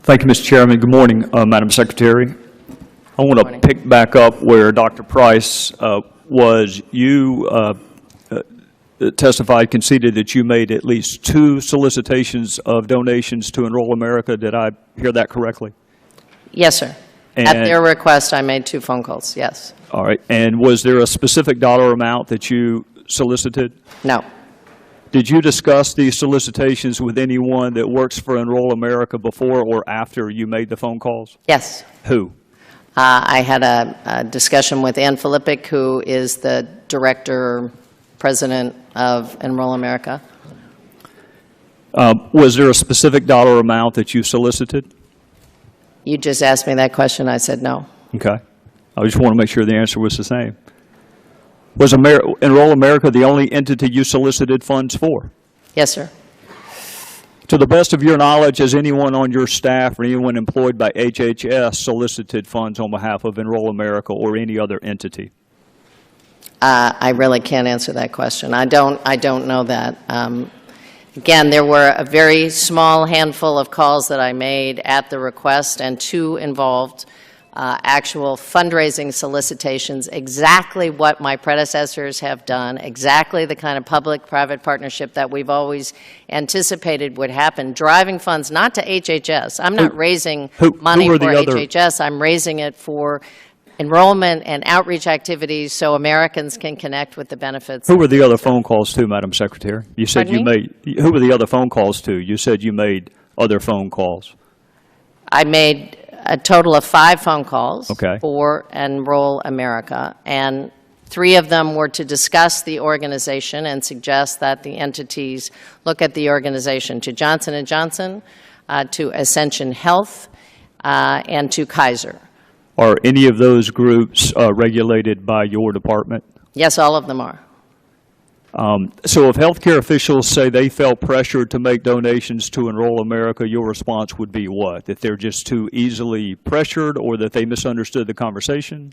Thank you, Mr. Chairman. Good morning, Madam Secretary. I want to pick back up where Dr. Price was. You testified, conceded that you made at least 2 solicitations of donations to Enroll America. Did I hear that correctly? Yes, sir. At their request, I made 2 phone calls, yes. All right. And was there a specific dollar amount that you solicited? No. Did you discuss these solicitations with anyone that works for Enroll America before or after you made the phone calls? Yes. Who? I had a discussion with Ann Filippic, who is the director, president of Enroll America. Was there a specific dollar amount that you solicited? You just asked me that question. I said no. Okay. I just want to make sure the answer was the same. Was Enroll America the only entity you solicited funds for? Yes, sir. To the best of your knowledge, has anyone on your staff or anyone employed by HHS solicited funds on behalf of Enroll America or any other entity? I really can't answer that question. I don't know that. Again, there were a very small handful of calls that I made at the request, and 2 involved actual fundraising solicitations, exactly what my predecessors have done, exactly the kind of public-private partnership that we've always anticipated would happen, driving funds not to HHS. I'm not raising money for HHS. I'm raising it for enrollment and outreach activities so Americans can connect with the benefits. Who were the other phone calls to, Madam Secretary? You said Pardon me? Who were the other phone calls to? You said you made other phone calls. I made a total of 5 phone calls Okay. for Enroll America, and 3 of them were to discuss the organization and suggest that the entities look at the organization, to Johnson & Johnson, to Ascension Health, and to Kaiser. Are any of those groups regulated by your department? Yes, all of them are. So if healthcare officials say they felt pressured to make donations to Enroll America, your response would be what? That they're just too easily pressured, or that they misunderstood the conversation?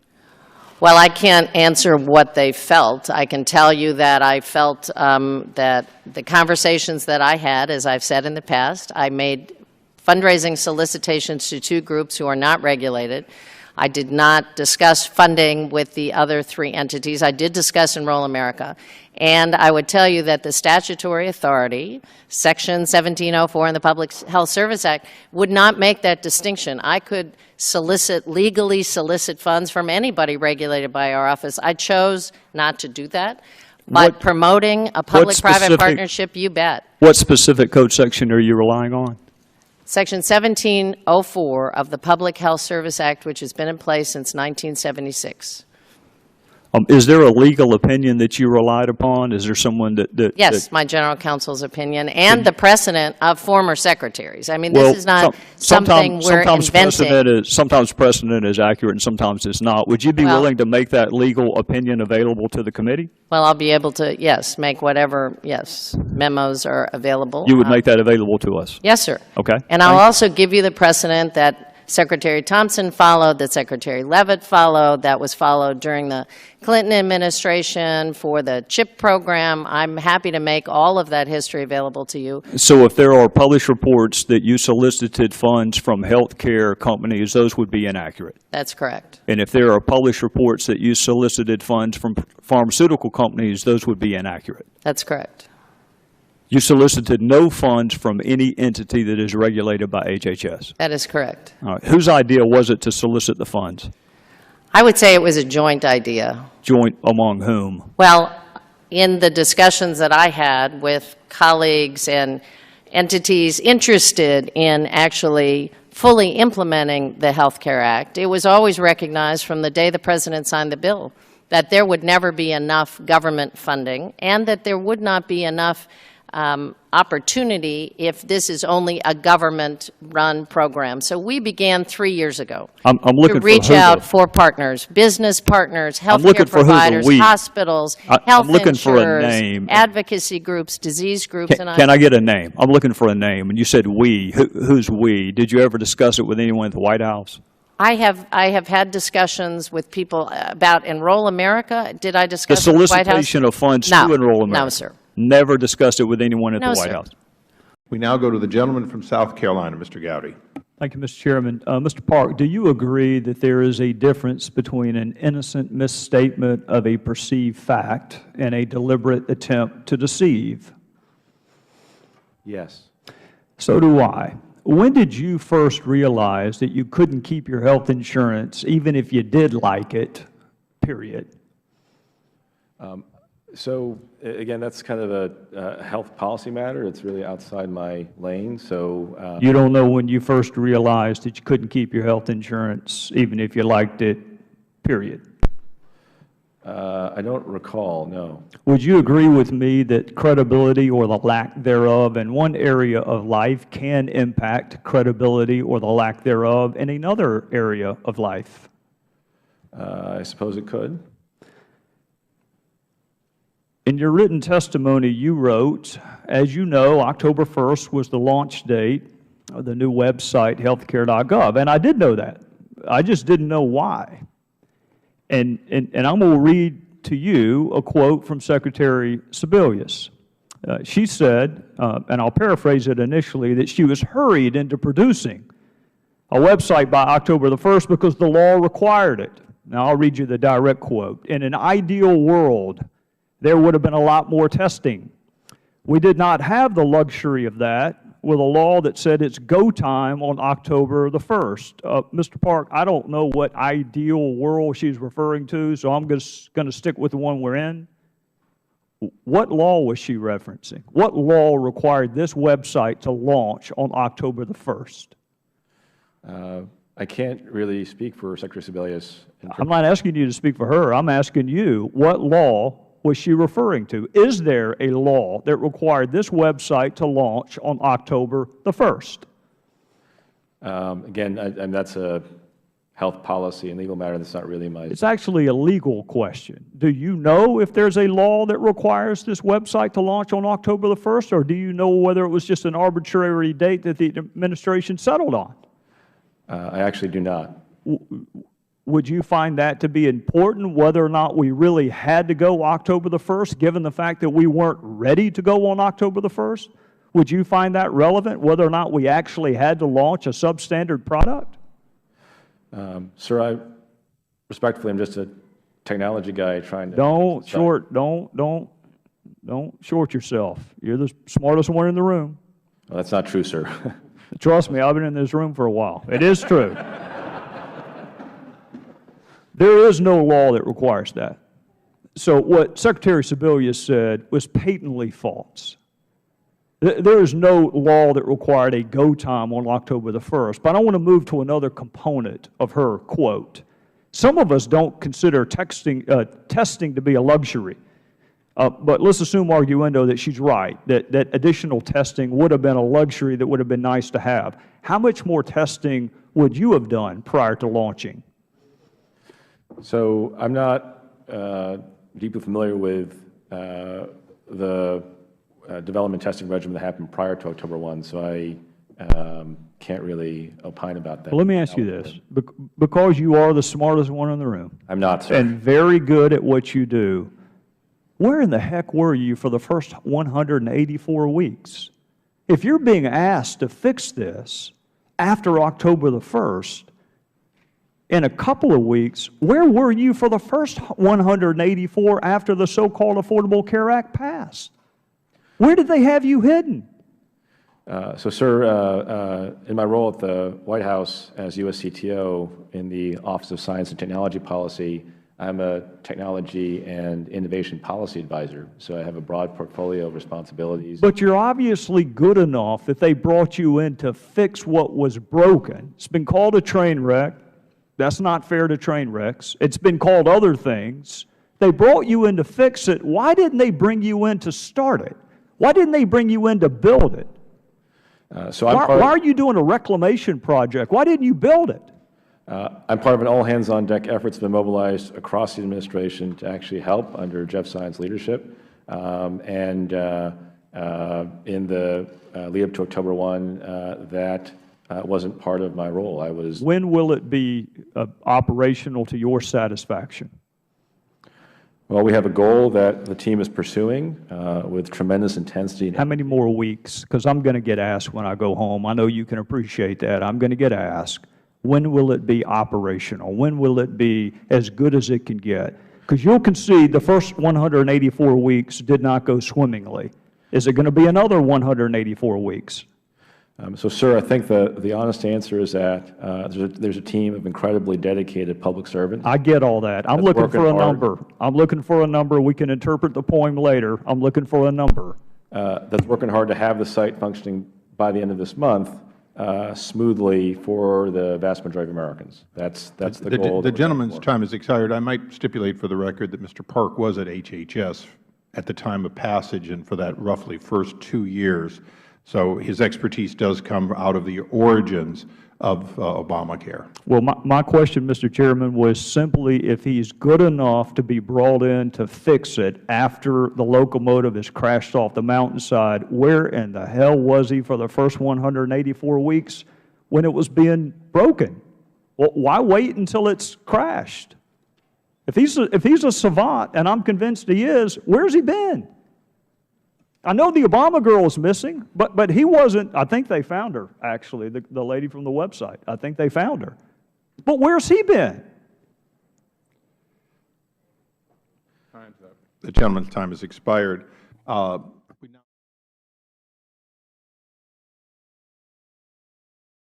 Well, I can't answer what they felt. I can tell you that I felt that the conversations that I had, as I've said in the past, I made fundraising solicitations to 2 groups who are not regulated. I did not discuss funding with the other 3 entities. I did discuss Enroll America. And I would tell you that the statutory authority, Section 1704 in the Public Health Service Act, would not make that distinction. I could legally solicit funds from anybody regulated by our office. I chose not to do that. But promoting a public-private partnership, you bet. What specific code section are you relying on? Section 1704 of the Public Health Service Act, which has been in place since 1976. Is there a legal opinion that you relied upon? Is there someone that Yes, my general counsel's opinion and the precedent of former secretaries. I mean, this is not something we're inventing. Sometimes precedent is accurate and sometimes it's not. Would you be willing to make that legal opinion available to the committee? Well, I'll be able to, yes, make whatever, memos are available. You would make that available to us? Yes, sir. Okay. And I'll also give you the precedent that Secretary Thompson followed, that Secretary Leavitt followed, that was followed during the Clinton administration for the CHIP program. I'm happy to make all of that history available to you. So if there are published reports that you solicited funds from health care companies, those would be inaccurate? That's correct. And if there are published reports that you solicited funds from pharmaceutical companies, those would be inaccurate? That's correct. You solicited no funds from any entity that is regulated by HHS? That is correct. All right. Whose idea was it to solicit the funds? I would say it was a joint idea. Joint among whom? Well, in the discussions that I had with colleagues and entities interested in actually fully implementing the Health Care Act, it was always recognized from the day the President signed the bill that there would never be enough government funding and that there would not be enough opportunity if this is only a government-run program. So we began 3 years ago to reach out for partners, business partners, healthcare providers, hospitals, health insurers, advocacy groups, disease groups. Can I get a name? I'm looking for a name. And you said we. Who's we? Did you ever discuss it with anyone at the White House? I have had discussions with people about Enroll America. Did I discuss it with the White House? The solicitation of funds to Enroll America? No, sir. Never discussed it with anyone at the White House? We now go to the gentleman from South Carolina, Mr. Gowdy. Thank you, Mr. Chairman. Mr. Park, do you agree that there is a difference between an innocent misstatement of a perceived fact and a deliberate attempt to deceive? Yes. So do I. When did you first realize that you couldn't keep your health insurance even if you did like it, period? So again, that's kind of a health policy matter. It's really outside my lane. So You don't know when you first realized that you couldn't keep your health insurance even if you liked it, period? I don't recall, no. Would you agree with me that credibility or the lack thereof in one area of life can impact credibility or the lack thereof in another area of life? I suppose it could. In your written testimony, you wrote, as you know, October 1st was the launch date of the new website, healthcare.gov, and I did know that. I just didn't know why. And I'm going to read to you a quote from Secretary Sebelius. She said, and I'll paraphrase it initially, that she was hurried into producing a website by October the 1st because the law required it. Now, I'll read you the direct quote. In an ideal world, there would have been a lot more testing. We did not have the luxury of that with a law that said it's go time on October the 1st. Mr. Park, I don't know what ideal world she's referring to, so I'm just going to stick with the one we're in. What law was she referencing? What law required this website to launch on October the 1st? I can't really speak for Secretary Sebelius. I'm not asking you to speak for her. I'm asking you, what law was she referring to? Is there a law that required this website to launch on October the 1st? Again, that's a health policy and legal matter. That's not really my... It's actually a legal question. Do you know if there's a law that requires this website to launch on October the 1st, or do you know whether it was just an arbitrary date that the administration settled on? I actually do not. Would you find that to be important, whether or not we really had to go October the 1st, given the fact that we weren't ready to go on October the 1st? Would you find that relevant, whether or not we actually had to launch a substandard product? Sir, respectfully, I'm just a technology guy trying to... Don't short yourself. You're the smartest one in the room. Well, that's not true, sir. Trust me, I've been in this room for a while. It is true. There is no law that requires that. So what Secretary Sebelius said was patently false. There is no law that required a go time on October the 1st. But I want to move to another component of her quote. Some of us don't consider testing to be a luxury. But let's assume arguendo that she's right, that additional testing would have been a luxury that would have been nice to have. How much more testing would you have done prior to launching? So I'm not deeply familiar with the development testing regimen that happened prior to October 1, so I can't really opine about that. Well, let me ask you this. Because you are the smartest one in the room. I'm not, sir. And very good at what you do, where in the heck were you for the first 184 weeks? If you're being asked to fix this after October the 1st, in a couple of weeks, where were you for the first 184 after the so-called Affordable Care Act passed? Where did they have you hidden? So, sir, in my role at the White House as U.S. CTO in the Office of Science and Technology Policy, I'm a technology and innovation policy advisor, so I have a broad portfolio of responsibilities. But you're obviously good enough that they brought you in to fix what was broken. It's been called a train wreck. That's not fair to train wrecks. It's been called other things. They brought you in to fix it. Why didn't they bring you in to start it? Why didn't they bring you in to build it? Why are you doing a reclamation project? Why didn't you build it? I'm part of an all-hands-on-deck effort that's been mobilized across the administration to actually help under Jeff Zion's leadership. In the lead-up to October 1, that wasn't part of my role. I was. When will it be operational to your satisfaction? Well, we have a goal that the team is pursuing with tremendous intensity. How many more weeks? Because I'm going to get asked when I go home. I know you can appreciate that. I'm going to get asked, when will it be operational? When will it be as good as it can get? Because you'll concede the first 184 weeks did not go swimmingly. Is it going to be another 184 weeks? So, sir, I think the honest answer is that there's a team of incredibly dedicated public servants. I get all that. I'm looking for a number. I'm looking for a number. We can interpret the poem later. I'm looking for a number. That's working hard to have the site functioning by the end of this month smoothly for the vast majority of Americans. That's the goal. The gentleman's time has expired. I might stipulate for the record that Mr. Park was at HHS at the time of passage and for that roughly first 2 years. So his expertise does come out of the origins of Obamacare. Well, my question, Mr. Chairman, was simply if he's good enough to be brought in to fix it after the locomotive has crashed off the mountainside, where in the hell was he for the first 184 weeks when it was being broken? Well, why wait until it's crashed? If he's a savant, and I'm convinced he is, where's he been? I know the Obama girl is missing, but he wasn't. I think they found her, actually, the lady from the website. I think they found her. But where's he been? The gentleman's time has expired.